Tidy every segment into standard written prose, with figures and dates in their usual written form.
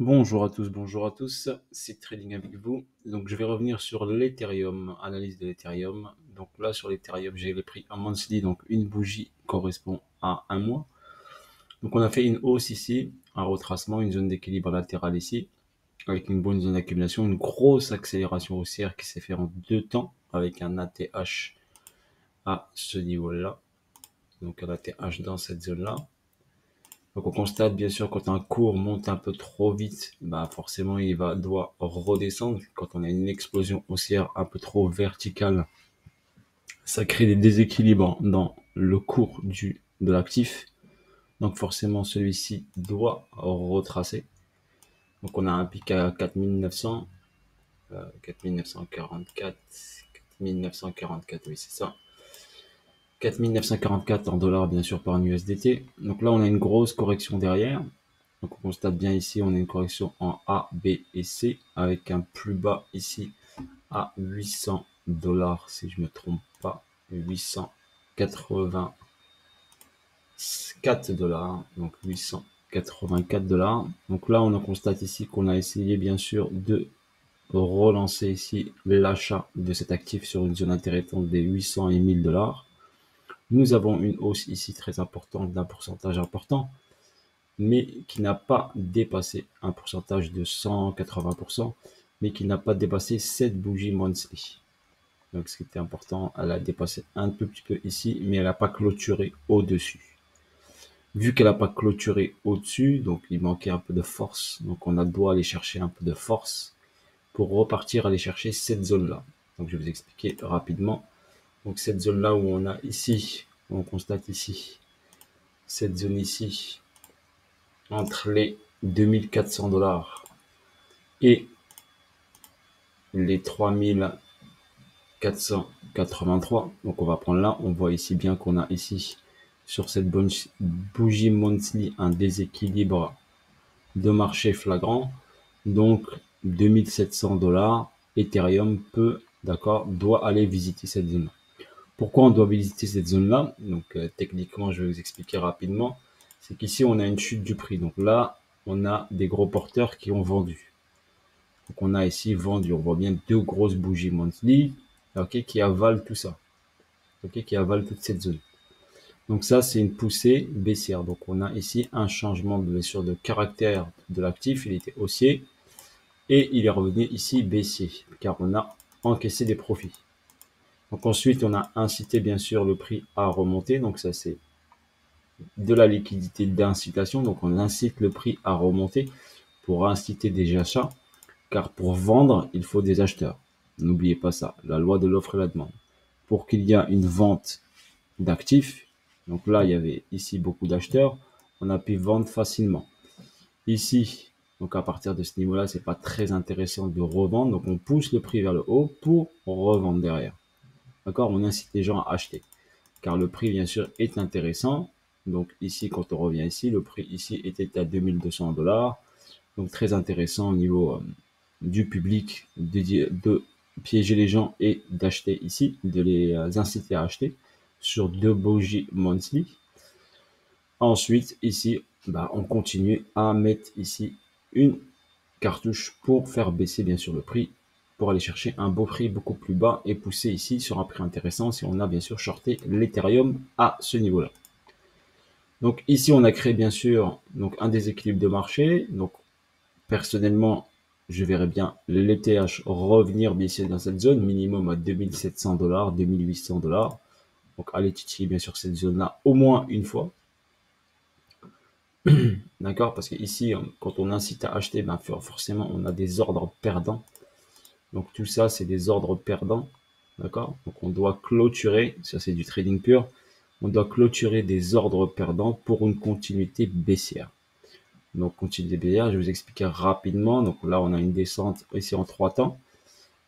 Bonjour à tous, c'est Trading avec vous. Donc je vais revenir sur l'Ethereum, analyse de l'Ethereum. Donc là sur l'Ethereum, j'ai les prix en monthly, donc une bougie correspond à un mois. Donc on a fait une hausse ici, un retracement, une zone d'équilibre latérale ici, avec une bonne zone d'accumulation, une grosse accélération haussière qui s'est fait en 2 temps, avec un ATH à ce niveau-là. Donc un ATH dans cette zone-là. Donc on constate bien sûr quand un cours monte un peu trop vite, bah forcément doit redescendre. Quand on a une explosion haussière un peu trop verticale, ça crée des déséquilibres dans le cours de l'actif. Donc forcément celui-ci doit retracer. Donc on a un pic à 4900, 4944, 4944, oui c'est ça. 4944 en dollars bien sûr par un USDT. Donc là on a une grosse correction derrière. Donc on constate bien ici, on a une correction en A, B et C avec un plus bas ici à 800 dollars si je me trompe pas, 884 dollars, donc 884 dollars. Donc là on constate ici qu'on a essayé bien sûr de relancer ici l'achat de cet actif sur une zone intéressante des 800 et 1000 dollars. Nous avons une hausse ici très importante d'un pourcentage important, mais qui n'a pas dépassé un pourcentage de 180%, mais qui n'a pas dépassé cette bougie monthly. Donc ce qui était important, elle a dépassé un tout petit peu ici, mais elle n'a pas clôturé au-dessus. Vu qu'elle n'a pas clôturé au-dessus, donc il manquait un peu de force, donc on a doit aller chercher un peu de force pour repartir aller chercher cette zone-là. Donc je vais vous expliquer rapidement. Donc cette zone-là où on a ici, on constate ici, cette zone ici, entre les 2400 dollars et les 3483. Donc on va prendre là, on voit ici bien qu'on a ici sur cette bougie monthly un déséquilibre de marché flagrant. Donc 2700 dollars, Ethereum doit aller visiter cette zone. Pourquoi on doit visiter cette zone-là? Donc techniquement, je vais vous expliquer rapidement. C'est qu'ici, on a une chute du prix. Donc là, on a des gros porteurs qui ont vendu. Donc on a ici vendu. On voit bien deux grosses bougies monthly, ok, qui avalent tout ça, ok, qui avalent toute cette zone. Donc ça, c'est une poussée baissière. Donc on a ici un changement de caractère de l'actif. Il était haussier et il est revenu ici baissier, car on a encaissé des profits. Donc ensuite, on a incité bien sûr le prix à remonter. Donc ça, c'est de la liquidité d'incitation. Donc on incite le prix à remonter pour inciter des achats, car pour vendre, il faut des acheteurs. N'oubliez pas ça, la loi de l'offre et la demande. Pour qu'il y ait une vente d'actifs, donc là, il y avait ici beaucoup d'acheteurs, on a pu vendre facilement. Ici, donc à partir de ce niveau-là, c'est pas très intéressant de revendre, donc on pousse le prix vers le haut pour revendre derrière. D'accord? On incite les gens à acheter, car le prix, bien sûr, est intéressant. Donc ici, quand on revient ici, le prix ici était à 2200 dollars. Donc très intéressant au niveau du public de piéger les gens et d'acheter ici, de les inciter à acheter sur deux bougies monthly. Ensuite, ici, on continue à mettre ici une cartouche pour faire baisser bien sûr le prix, pour aller chercher un beau prix beaucoup plus bas et pousser ici sur un prix intéressant si on a bien sûr shorté l'Ethereum à ce niveau-là. Donc ici, on a créé bien sûr donc un déséquilibre de marché. Donc personnellement, je verrais bien l'ETH revenir baisser dans cette zone, minimum à 2700 dollars, 2800 dollars. Donc aller titiller bien sûr cette zone-là au moins une fois. D'accord? Parce que ici, quand on incite à acheter, forcément, on a des ordres perdants. Donc tout ça, c'est des ordres perdants. D'accord? Donc on doit clôturer, ça c'est du trading pur, on doit clôturer des ordres perdants pour une continuité baissière. Donc continuité baissière, je vais vous expliquer rapidement. Donc là, on a une descente ici en 3 temps.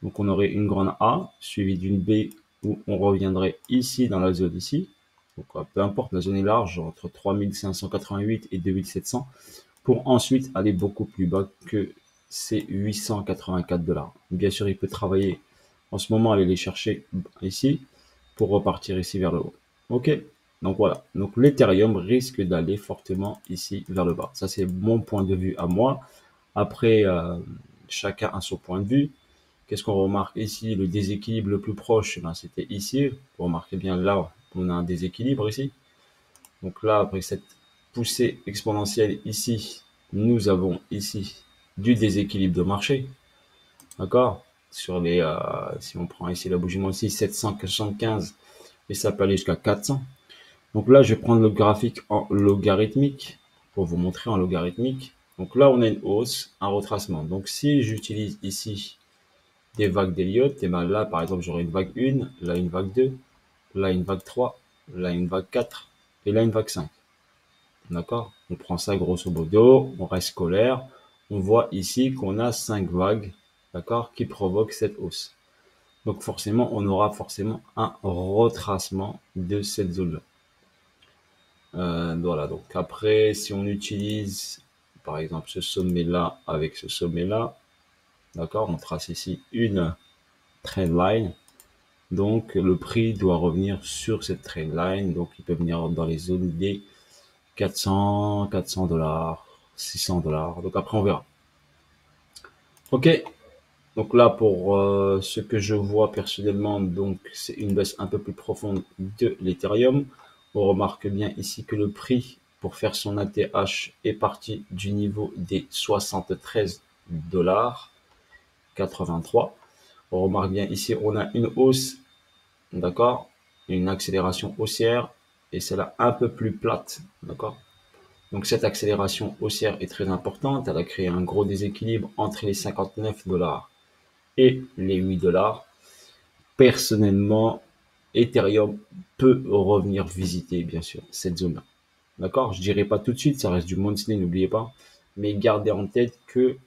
Donc on aurait une grande A suivie d'une B où on reviendrait ici dans la zone ici. Donc peu importe, la zone est large, entre 3588 et 2700, pour ensuite aller beaucoup plus bas que ces 884 dollars. Bien sûr, il peut travailler en ce moment, aller les chercher ici pour repartir ici vers le haut. Ok, donc voilà. Donc l'Ethereum risque d'aller fortement ici vers le bas. Ça, c'est mon point de vue à moi. Après, chacun a son point de vue. Qu'est-ce qu'on remarque ici? Le déséquilibre le plus proche, ben, c'était ici. Vous remarquez bien là, on a un déséquilibre ici. Donc là, après cette poussée exponentielle ici, nous avons ici du déséquilibre de marché. D'accord? Sur les, si on prend ici la bougie ici, 775 et ça peut aller jusqu'à 400. Donc là, je vais prendre le graphique en logarithmique pour vous montrer en logarithmique. Donc là, on a une hausse, un retracement. Donc si j'utilise ici des vagues d'Elliott, et ben là, par exemple, j'aurai une vague 1, là une vague 2, là une vague 3, là une vague 4 et là une vague 5. D'accord? On prend ça grosso modo, on reste scolaire. On voit ici qu'on a 5 vagues, d'accord, qui provoquent cette hausse. Donc forcément, on aura forcément un retracement de cette zone-là. Voilà, donc après, si on utilise par exemple ce sommet-là avec ce sommet-là, d'accord, on trace ici une trendline. Donc le prix doit revenir sur cette trendline. Donc il peut venir dans les zones des 400 $, 600 $. Donc après, on verra. Ok. Donc là, pour ce que je vois personnellement, donc c'est une baisse un peu plus profonde de l'Ethereum. On remarque bien ici que le prix pour faire son ATH est parti du niveau des 73 $83. On remarque bien ici, on a une hausse, d'accord, une accélération haussière et celle-là un peu plus plate, d'accord. Donc cette accélération haussière est très importante. Elle a créé un gros déséquilibre entre les 59 $ et les 8 $. Personnellement, Ethereum peut revenir visiter, bien sûr, cette zone-là. D'accord? Je dirais pas tout de suite, ça reste du monthly, n'oubliez pas. Mais gardez en tête que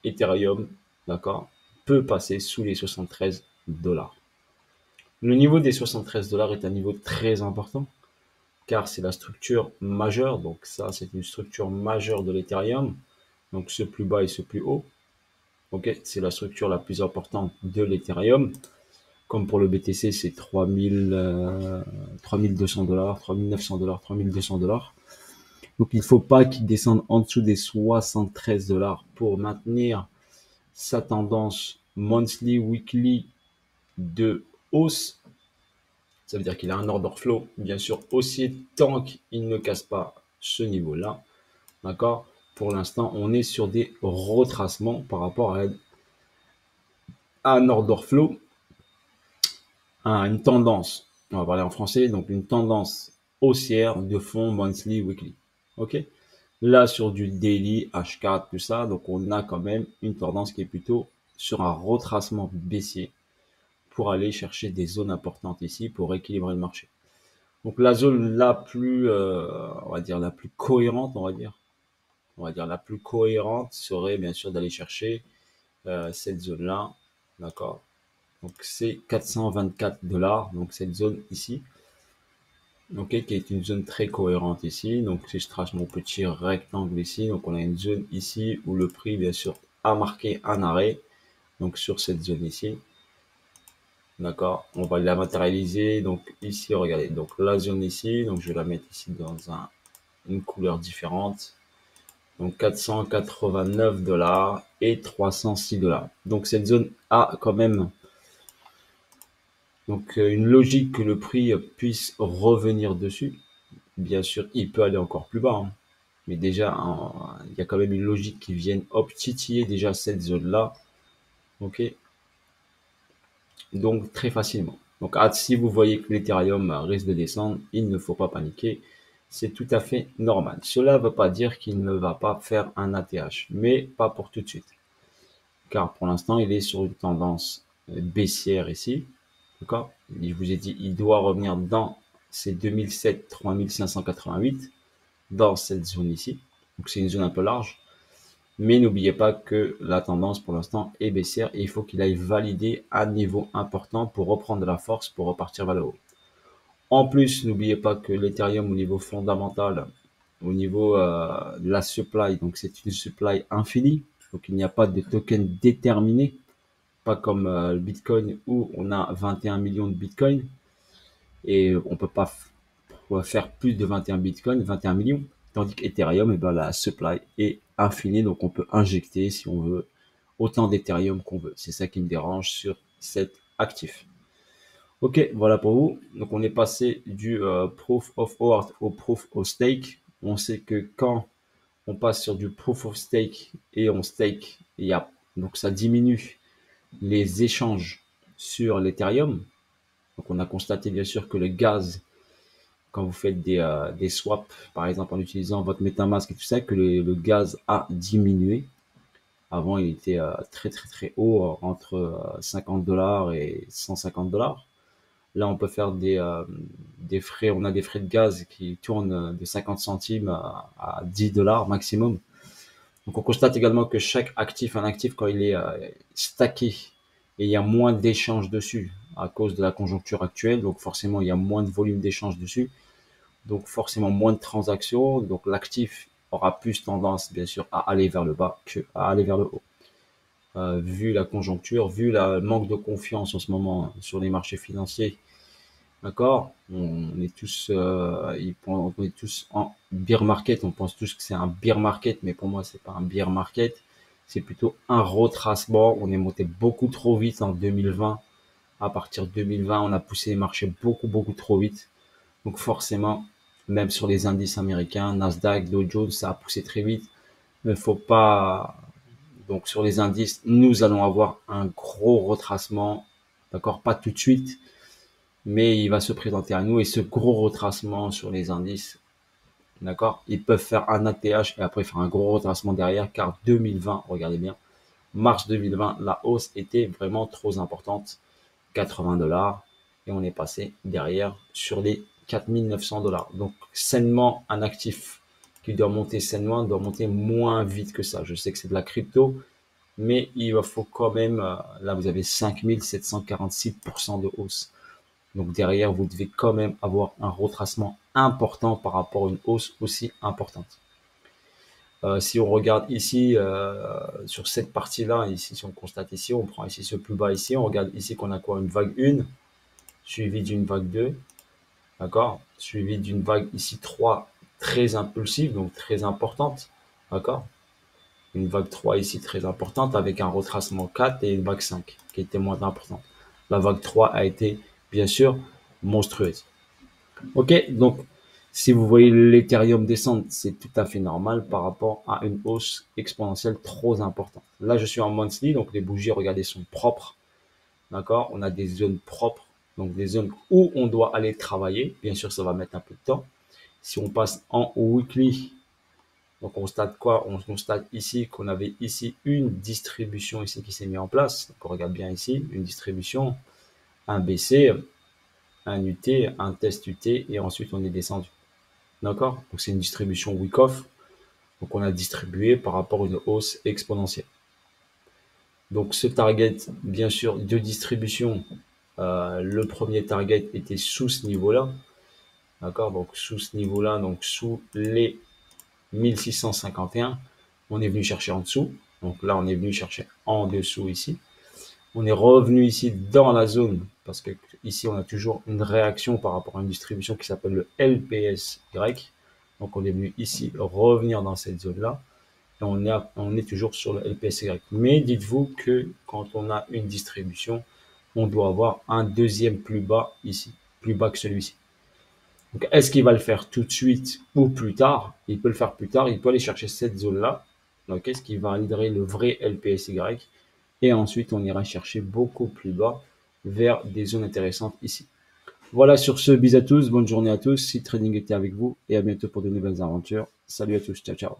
Ethereum, d'accord, peut passer sous les 73 $. Le niveau des 73 $ est un niveau très important car c'est la structure majeure. Donc ça, c'est une structure majeure de l'Ethereum. Donc ce plus bas et ce plus haut. Ok, c'est la structure la plus importante de l'Ethereum. Comme pour le BTC, c'est 3200 $, 3900 $, 3200 $. Donc il ne faut pas qu'il descende en dessous des 73 $ pour maintenir sa tendance monthly, weekly de hausse. Ça veut dire qu'il a un order flow, bien sûr, aussi tant qu'il ne casse pas ce niveau-là. D'accord? Pour l'instant, on est sur des retracements par rapport à un order flow, à une tendance. On va parler en français, donc une tendance haussière de fond monthly, weekly. OK? Là, sur du daily, H4, tout ça, donc on a quand même une tendance qui est plutôt sur un retracement baissier pour aller chercher des zones importantes ici pour équilibrer le marché. Donc la zone la plus, on va dire la plus cohérente, on va dire la plus cohérente serait bien sûr d'aller chercher cette zone-là, d'accord. Donc c'est 424 $, donc cette zone ici, ok, qui est une zone très cohérente ici. Donc si je trace mon petit rectangle ici, donc on a une zone ici où le prix bien sûr a marqué un arrêt, donc sur cette zone ici. D'accord, on va la matérialiser. Donc ici, regardez, donc la zone ici, donc je vais la mettre ici dans une couleur différente. Donc 489 $ et 306 $. Donc cette zone a quand même donc une logique que le prix puisse revenir dessus. Bien sûr, il peut aller encore plus bas, hein. Mais déjà, il y a quand même une logique qui vienne titiller déjà cette zone-là. Ok, donc très facilement. Donc si vous voyez que l'Ethereum risque de descendre, il ne faut pas paniquer. C'est tout à fait normal. Cela ne veut pas dire qu'il ne va pas faire un ATH, mais pas pour tout de suite. Car pour l'instant, il est sur une tendance baissière ici. D'accord? Je vous ai dit, il doit revenir dans ces 2007 3588, dans cette zone ici. Donc c'est une zone un peu large. Mais n'oubliez pas que la tendance pour l'instant est baissière et il faut qu'il aille valider un niveau important pour reprendre de la force, pour repartir vers le haut. En plus, n'oubliez pas que l'Ethereum au niveau fondamental, au niveau de la supply, donc c'est une supply infinie, donc il n'y a pas de token déterminé, pas comme le Bitcoin où on a 21 millions de Bitcoin et on peut pas faire plus de 21 Bitcoin, 21 millions, tandis qu'Ethereum, et ben, la supply est infini, donc on peut injecter, si on veut, autant d'Ethereum qu'on veut. C'est ça qui me dérange sur cet actif. Ok, voilà pour vous. Donc on est passé du Proof of Work au Proof of Stake. On sait que quand on passe sur du Proof of Stake et on stake, donc ça diminue les échanges sur l'Ethereum. Donc on a constaté bien sûr que le gaz, quand vous faites des swaps, par exemple en utilisant votre MetaMask et tout ça, que le gaz a diminué. Avant, il était très très très haut, entre 50 $ et 150 $. Là, on peut faire des frais, on a des frais de gaz qui tournent de 50 centimes à 10 $ maximum. Donc, on constate également que chaque actif, un actif, quand il est stacké, et il y a moins d'échanges dessus à cause de la conjoncture actuelle, donc forcément, il y a moins de volume d'échanges dessus, donc forcément moins de transactions, donc l'actif aura plus tendance, bien sûr, à aller vers le bas que à aller vers le haut. Vu la conjoncture, vu le manque de confiance en ce moment sur les marchés financiers, d'accord, on est tous, on est tous en bear market, on pense tous que c'est un bear market, mais pour moi, c'est pas un bear market, c'est plutôt un retracement. On est monté beaucoup trop vite en 2020. À partir de 2020, on a poussé les marchés beaucoup, beaucoup trop vite. Donc forcément, même sur les indices américains, Nasdaq, Dow Jones, ça a poussé très vite. Mais faut pas. Donc sur les indices, nous allons avoir un gros retracement, d'accord, pas tout de suite, mais il va se présenter à nous. Et ce gros retracement sur les indices, d'accord, ils peuvent faire un ATH et après faire un gros retracement derrière, car 2020, regardez bien, mars 2020, la hausse était vraiment trop importante, 80 $, et on est passé derrière sur les 4900 $. Donc sainement, un actif qui doit monter sainement doit monter moins vite que ça. Je sais que c'est de la crypto, mais il faut quand même, là vous avez 5746% de hausse. Donc derrière, vous devez quand même avoir un retracement important par rapport à une hausse aussi importante. Si on regarde ici, sur cette partie-là, ici, si on constate ici, on prend ici ce plus bas ici, on regarde ici qu'on a quoi, une vague 1, suivie d'une vague 2, d'accord, suivie d'une vague ici 3, très impulsive, donc très importante, d'accord, une vague 3 ici très importante avec un retracement 4 et une vague 5 qui était moins importante. La vague 3 a été bien sûr monstrueuse. Ok, donc si vous voyez l'Ethereum descendre, c'est tout à fait normal par rapport à une hausse exponentielle trop importante. Là, je suis en monthly, donc les bougies, regardez, sont propres. D'accord, on a des zones propres, donc des zones où on doit aller travailler. Bien sûr, ça va mettre un peu de temps. Si on passe en weekly, donc on constate quoi? On constate ici qu'on avait ici une distribution ici qui s'est mise en place. Donc on regarde bien ici, une distribution, un BC, un UT, un test UT, et ensuite on est descendu. D'accord? Donc c'est une distribution week-off. Donc on a distribué par rapport à une hausse exponentielle. Donc ce target, bien sûr, de distribution, le premier target était sous ce niveau-là. D'accord? Donc sous ce niveau-là, donc sous les 1651, on est venu chercher en dessous. Donc là, on est venu chercher en dessous ici. On est revenu ici dans la zone parce que ici, on a toujours une réaction par rapport à une distribution qui s'appelle le LPSY. Donc on est venu ici revenir dans cette zone-là et on est toujours sur le LPSY. Mais dites-vous que quand on a une distribution, on doit avoir un deuxième plus bas ici, plus bas que celui-ci. Donc, est-ce qu'il va le faire tout de suite ou plus tard? Il peut le faire plus tard, il peut aller chercher cette zone-là. Donc, est-ce qu'il validerait le vrai LPSY? Et ensuite, on ira chercher beaucoup plus bas vers des zones intéressantes ici. Voilà, sur ce, bis à tous, bonne journée à tous. Si Trading était avec vous et à bientôt pour de nouvelles aventures. Salut à tous, ciao ciao.